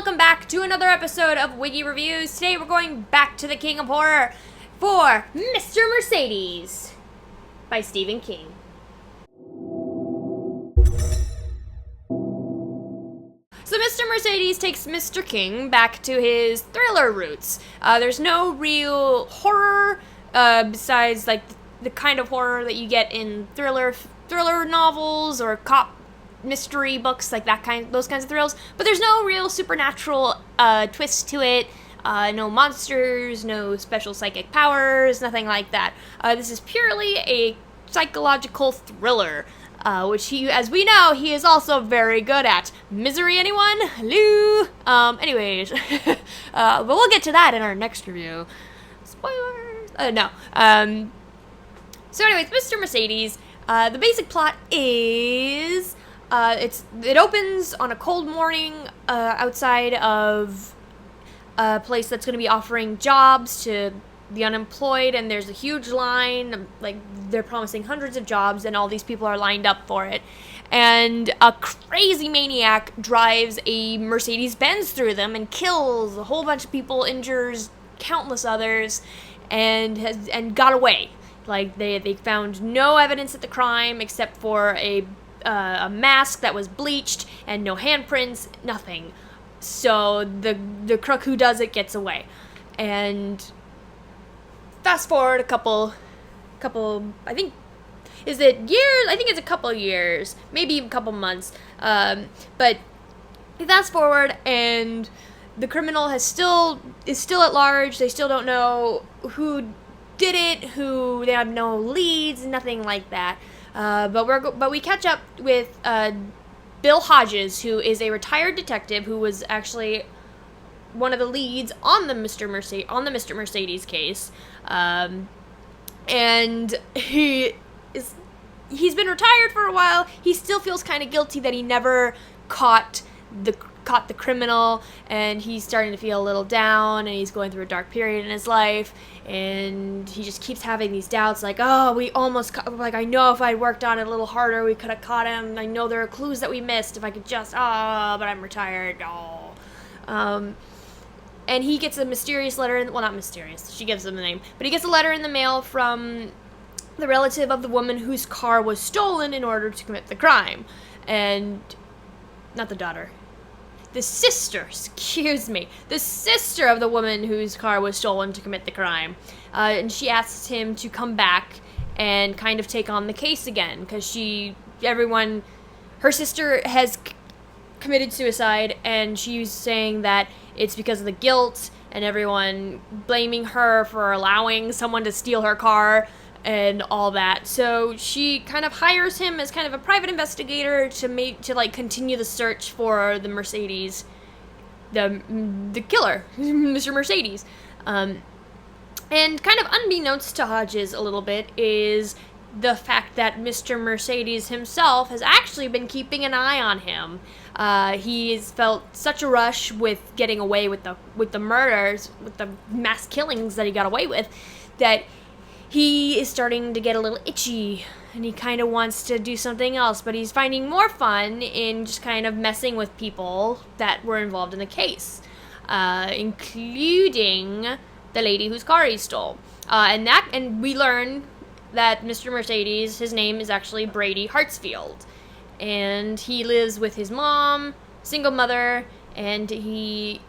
welcome back to another episode of Wiggy Reviews. Today we're going back to the King of Horror for Mr. Mercedes by Stephen King. So Mr. Mercedes takes Mr. King back to his thriller roots. There's no real horror besides like the kind of horror that you get in thriller novels or cop mystery books, like those kinds of thrills, but there's no real supernatural twist to it. No monsters, no special psychic powers, nothing like that. This is purely a psychological thriller, which he, as we know, he is also very good at. Misery, anyone? Hello? Anyways, but we'll get to that in our next review. Spoilers! No. So anyways, Mr. Mercedes, the basic plot is it opens on a cold morning outside of a place that's going to be offering jobs to the unemployed, and there's a huge line, like they're promising hundreds of jobs, and all these people are lined up for it. And a crazy maniac drives a Mercedes-Benz through them and kills a whole bunch of people, injures countless others, and got away. Like they found no evidence at the crime except for a mask that was bleached and no handprints, nothing. So the crook who does it gets away. And fast forward a couple, I think, is it years? I think it's a couple years, maybe a couple months. But fast forward, and the criminal is still at large. They still don't know who did it, they have no leads, nothing like that. But we catch up with Bill Hodges, who is a retired detective who was actually one of the leads on the Mr. Mercedes case, and he's been retired for a while. He still feels kind of guilty that he never caught the criminal, and he's starting to feel a little down, and he's going through a dark period in his life, and he just keeps having these doubts, like, oh, we almost I know if I'd worked on it a little harder, we could have caught him. I know there are clues that we missed. If I could just, but I'm retired. And he gets a mysterious letter, not mysterious, she gives him the name, but he gets a letter in the mail from the relative of the woman whose car was stolen in order to commit the crime. And not the daughter. The sister of the woman whose car was stolen to commit the crime. And she asks him to come back and kind of take on the case again, because her sister has committed suicide, and she's saying that it's because of the guilt, and everyone blaming her for allowing someone to steal her car and all that. So she kind of hires him as kind of a private investigator to continue the search for the Mercedes, the killer, Mr. Mercedes. And kind of unbeknownst to Hodges a little bit is the fact that Mr. Mercedes himself has actually been keeping an eye on him. He's felt such a rush with getting away with the murders, with the mass killings that he got away with, that he is starting to get a little itchy, and he kind of wants to do something else, but he's finding more fun in just kind of messing with people that were involved in the case, including the lady whose car he stole. And we learn that Mr. Mercedes, his name is actually Brady Hartsfield, and he lives with his mom, single mother, and he's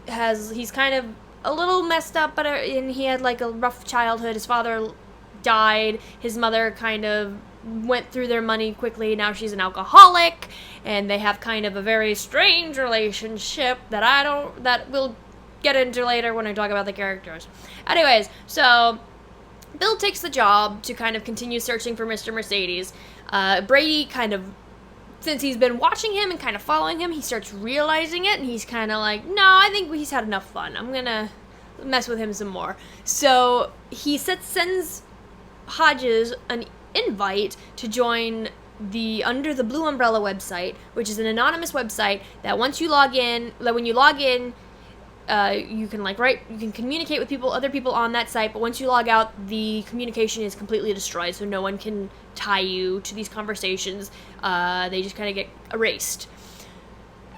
kind of a little messed up, and he had like a rough childhood. His father died. His mother kind of went through their money quickly. Now she's an alcoholic, and they have kind of a very strange relationship that we'll get into later when I talk about the characters. Anyways, so Bill takes the job to kind of continue searching for Mr. Mercedes. Brady since he's been watching him and kind of following him, he starts realizing it, and he's kind of like, no, I think he's had enough fun. I'm gonna mess with him some more. So he sends Hodges an invite to join the Under the Blue Umbrella website, which is an anonymous website that when you log in, you can communicate with other people on that site, but once you log out, the communication is completely destroyed, so no one can tie you to these conversations. They just kind of get erased.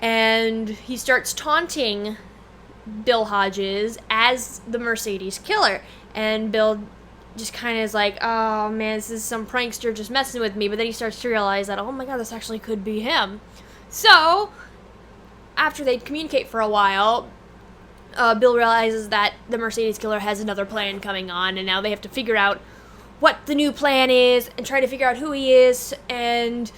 and he starts taunting Bill Hodges as the Mercedes killer. And Bill just kind of is like, oh man, this is some prankster just messing with me. But then he starts to realize that, oh my god, this actually could be him. So, after they communicate for a while, Bill realizes that the Mercedes killer has another plan coming on, and now they have to figure out what the new plan is and try to figure out who he is, and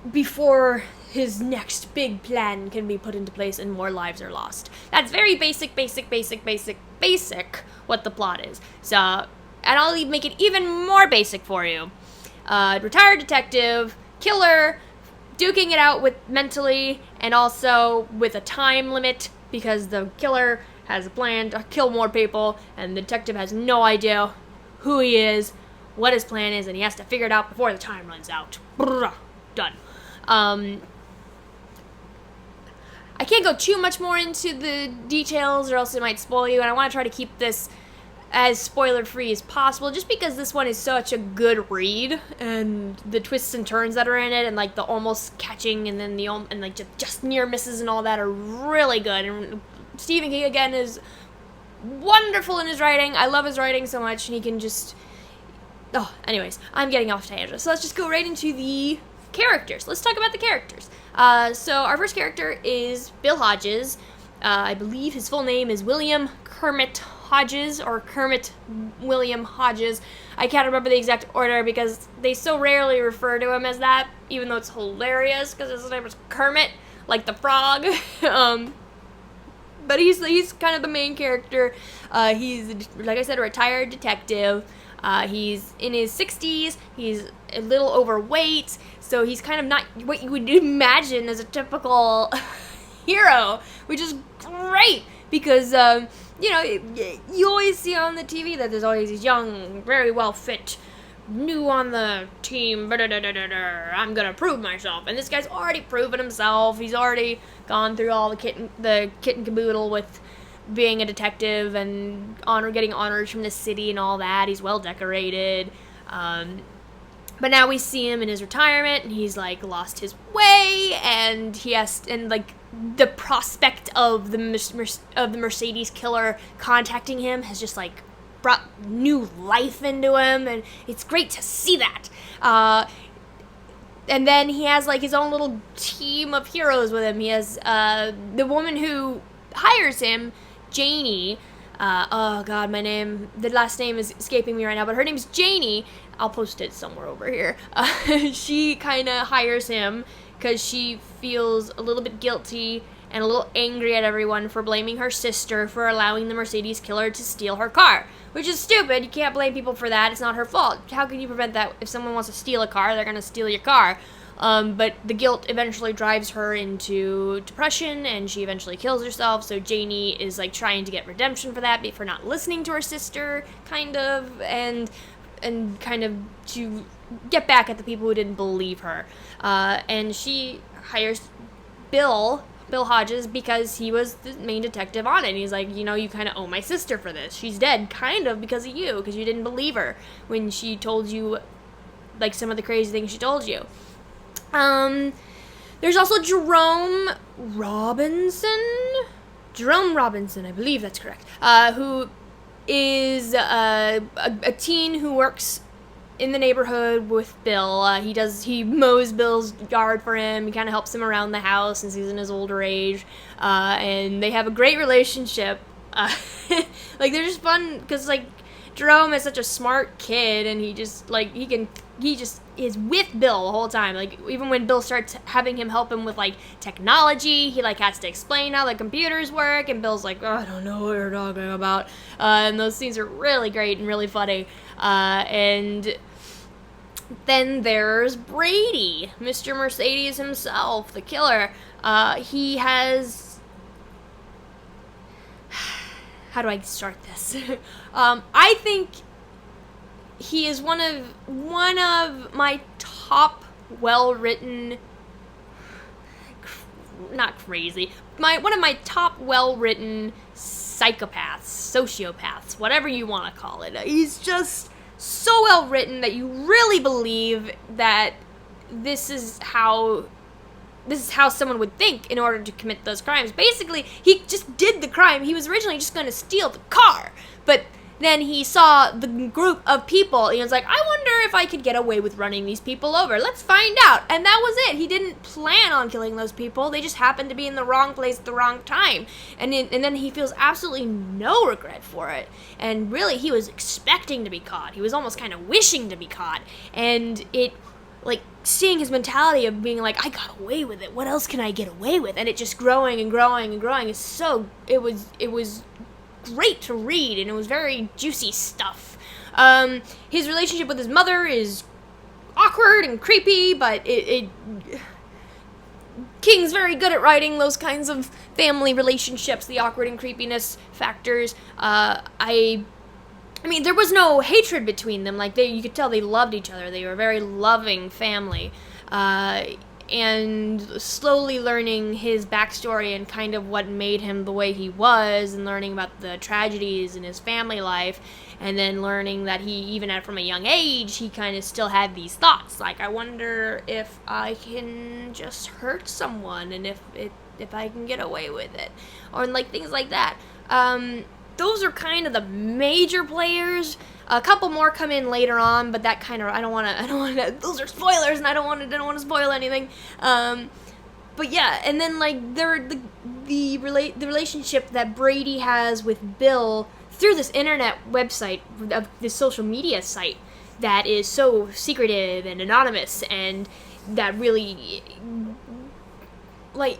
before his next big plan can be put into place and more lives are lost. That's very basic what the plot is. So, and I'll make it even more basic for you. Retired detective, killer, duking it out with mentally and also with a time limit because the killer has a plan to kill more people and the detective has no idea who he is, what his plan is, and he has to figure it out before the time runs out. Brrr, done. I can't go too much more into the details or else it might spoil you, and I want to try to keep this as spoiler-free as possible, just because this one is such a good read, and the twists and turns that are in it, and like the almost catching, and then and like just near misses and all that are really good. And Stephen King again is wonderful in his writing. I love his writing so much, and he can just. Oh, anyways, I'm getting off tangent, so let's just go right into the characters. Let's talk about the characters. So our first character is Bill Hodges. I believe his full name is William Kermit Hodges, or Kermit William Hodges. I can't remember the exact order because they so rarely refer to him as that, even though it's hilarious because his name is Kermit, like the frog. But he's kind of the main character. He's, like I said, a retired detective. He's in his 60s. He's a little overweight, so he's kind of not what you would imagine as a typical hero, which is great because, you always see on the TV that there's always these young, very well fit, new on the team, I'm gonna prove myself. And this guy's already proven himself. He's already gone through all the kit and caboodle with being a detective and getting honors from the city and all that. He's well decorated. But now we see him in his retirement, and he's like lost his way, and the prospect of the Mercedes killer contacting him has just like brought new life into him, and it's great to see that. And then he has like his own little team of heroes with him. He has the woman who hires him, Janie. Oh god, the last name is escaping me right now, but her name's Janie. I'll post it somewhere over here. She kind of hires him because she feels a little bit guilty and a little angry at everyone for blaming her sister for allowing the Mercedes killer to steal her car, which is stupid. You can't blame people for that. It's not her fault. How can you prevent that? If someone wants to steal a car, they're going to steal your car. But the guilt eventually drives her into depression, and she eventually kills herself. So Janie is like trying to get redemption for that, for not listening to her sister, kind of, and kind of to get back at the people who didn't believe her. And she hires Bill Hodges because he was the main detective on it. And he's like, you kind of owe my sister for this. She's dead, kind of, because of you, because you didn't believe her when she told you, like, some of the crazy things she told you. There's also Jerome Robinson, I believe that's correct, who is a teen who works in the neighborhood with Bill. He mows Bill's yard for him. He kind of helps him around the house since he's in his older age, and they have a great relationship. Like, they're just fun because, like, Jerome is such a smart kid, and he just is with Bill the whole time. Like, even when Bill starts having him help him with, like, technology, he, like, has to explain how the computers work, and Bill's like, oh, I don't know what you're talking about. And those scenes are really great and really funny. And then there's Brady, Mr. Mercedes himself, the killer. He has... How do I start this? I think he is one of my top well-written, not crazy, one of my top well-written psychopaths, sociopaths, whatever you want to call it. He's just so well-written that you really believe that this is how this is how someone would think in order to commit those crimes. Basically, he just did the crime. He was originally just going to steal the car, but then he saw the group of people, and he was like, I wonder if I could get away with running these people over. Let's find out. And that was it. He didn't plan on killing those people. They just happened to be in the wrong place at the wrong time. And then he feels absolutely no regret for it. And really, he was expecting to be caught. He was almost kind of wishing to be caught. And it, like, seeing his mentality of being like, I got away with it. What else can I get away with? And it just growing and growing and growing is so, it was great to read, and it was very juicy stuff. His relationship with his mother is awkward and creepy, but King's very good at writing those kinds of family relationships, the awkward and creepiness factors. I mean, there was no hatred between them. Like, you could tell they loved each other. They were a very loving family. And slowly learning his backstory and kind of what made him the way he was, and learning about the tragedies in his family life, and then learning that he, even from a young age, he kind of still had these thoughts, like, I wonder if I can just hurt someone, and if I can get away with it, or like things like that. Those are kind of the major players. A couple more come in later on, but that kind of, I don't want to, those are spoilers, and I don't want to spoil anything. But yeah, and then, like, the relationship that Brady has with Bill through this internet website, of this social media site that is so secretive and anonymous, and that really, like,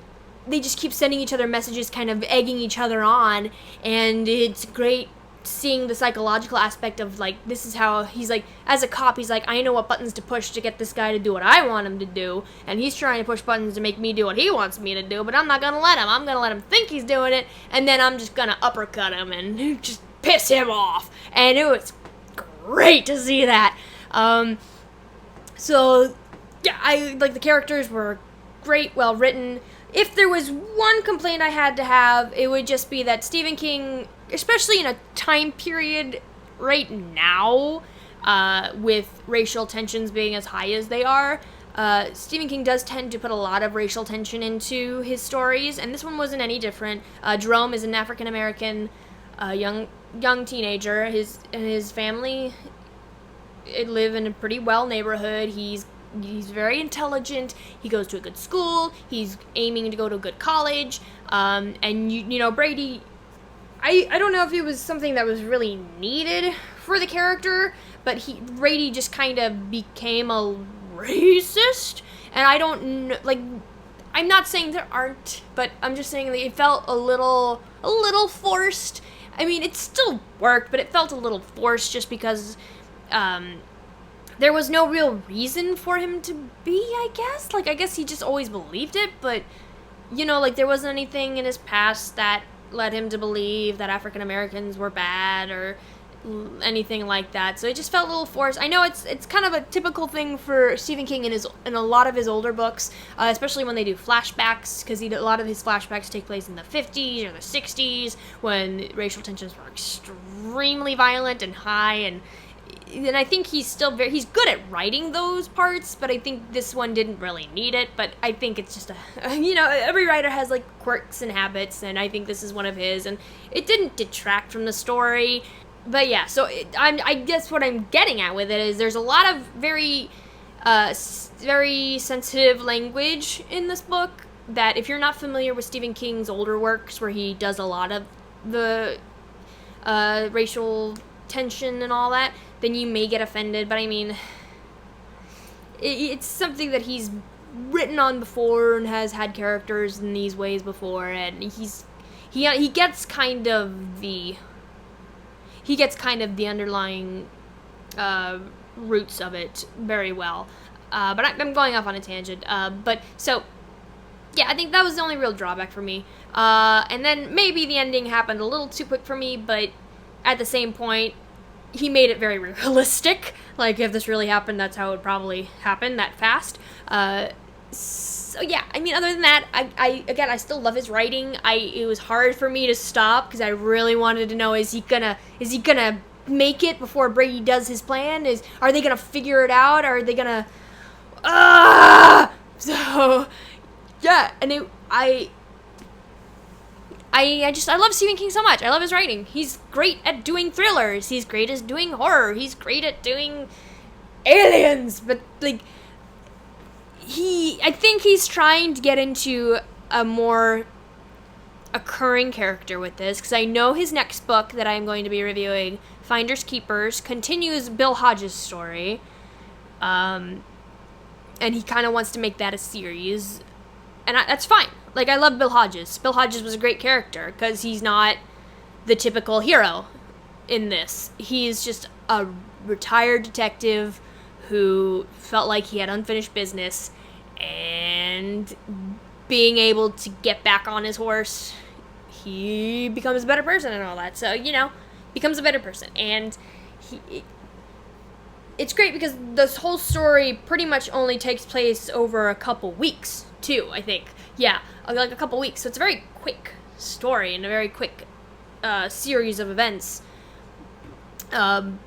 they just keep sending each other messages, kind of egging each other on, and it's great seeing the psychological aspect of, like, this is how he's, like, as a cop, he's like, I know what buttons to push to get this guy to do what I want him to do, and he's trying to push buttons to make me do what he wants me to do, but I'm not gonna let him. I'm gonna let him think he's doing it, and then I'm just gonna uppercut him and just piss him off, and it was great to see that. So, yeah, the characters were great, well written. If there was one complaint I had to have, it would just be that Stephen King, especially in a time period right now, with racial tensions being as high as they are, Stephen King does tend to put a lot of racial tension into his stories, and this one wasn't any different. Jerome is an African-American young teenager. His family live in a pretty well neighborhood. He's very intelligent. He goes to a good school. He's aiming to go to a good college. And you know, Brady, I don't know if it was something that was really needed for the character, but Brady just kind of became a racist. And I don't know, like, I'm not saying there aren't, but I'm just saying that it felt a little forced. I mean, it still worked, but it felt a little forced just because, there was no real reason for him to be, I guess. Like, I guess he just always believed it, but, you know, like, there wasn't anything in his past that led him to believe that African Americans were bad or anything like that. So it just felt a little forced. I know it's kind of a typical thing for Stephen King in a lot of his older books, especially when they do flashbacks, because a lot of his flashbacks take place in the 50s or the 60s, when racial tensions were extremely violent and high, and I think he's good at writing those parts, but I think this one didn't really need it. But I think it's just every writer has, like, quirks and habits, and I think this is one of his, and it didn't detract from the story. But yeah, so I guess what I'm getting at with it is there's a lot of very sensitive language in this book that, if you're not familiar with Stephen King's older works, where he does a lot of the racial tension and all that, then you may get offended. But I mean, it's something that he's written on before and has had characters in these ways before, and he gets kind of the underlying roots of it very well. But I'm going off on a tangent. But so, yeah, I think that was the only real drawback for me. And then maybe the ending happened a little too quick for me, but at the same point, he made it very realistic. Like, if this really happened, that's how it would probably happen, that fast. So yeah, I mean, other than that, I still love his writing. It was hard for me to stop, because I really wanted to know, is he gonna make it before Brady does his plan? Are they gonna figure it out? Are they gonna, so, yeah, and I love Stephen King so much. I love his writing. He's great at doing thrillers. He's great at doing horror. He's great at doing aliens. But, like, I think he's trying to get into a more occurring character with this, because I know his next book that I'm going to be reviewing, Finders Keepers, continues Bill Hodges' story. And he kind of wants to make that a series. And that's fine. Like, I love Bill Hodges. Bill Hodges was a great character, because he's not the typical hero in this. He's just a retired detective who felt like he had unfinished business, and being able to get back on his horse, he becomes a better person and all that. So, becomes a better person. And it's great because this whole story pretty much only takes place over a couple weeks, too, I think. Yeah, like a couple weeks. So it's a very quick story and a very quick series of events. And,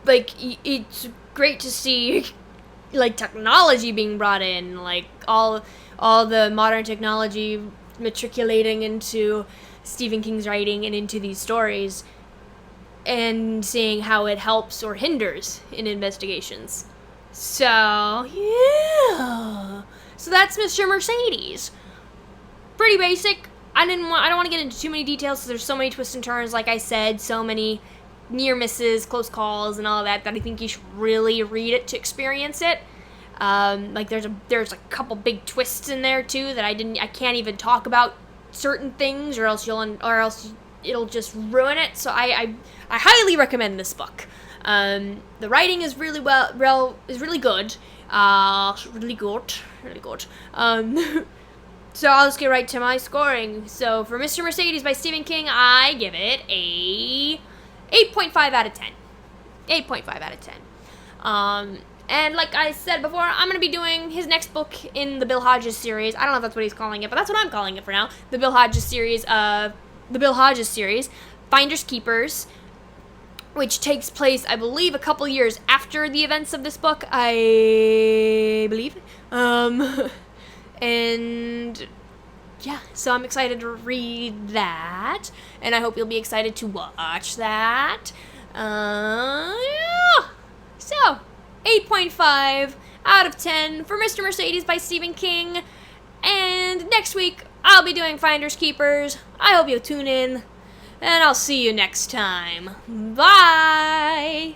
like, it's great to see, like, technology being brought in, like, all the modern technology matriculating into Stephen King's writing and into these stories, and seeing how it helps or hinders in investigations. So, yeah. So that's Mr. Mercedes. Pretty basic. I don't want to get into too many details because there's so many twists and turns, like I said, so many near misses, close calls, and all that I think you should really read it to experience it. Like there's a couple big twists in there too that I can't even talk about certain things, or else it'll just ruin it. So I highly recommend this book. The writing is really good. Really good. So I'll just get right to my scoring. So for Mr. Mercedes by Stephen King, I give it a 8.5 out of 10. 8.5 out of 10. And like I said before, I'm going to be doing his next book in the Bill Hodges series. I don't know if that's what he's calling it, but that's what I'm calling it for now. The Bill Hodges series, Finders Keepers, which takes place, I believe, a couple years after the events of this book, I believe. And yeah, so I'm excited to read that, and I hope you'll be excited to watch that. Yeah. So, 8.5 out of 10 for Mr. Mercedes by Stephen King. And next week, I'll be doing Finders Keepers. I hope you'll tune in, and I'll see you next time. Bye!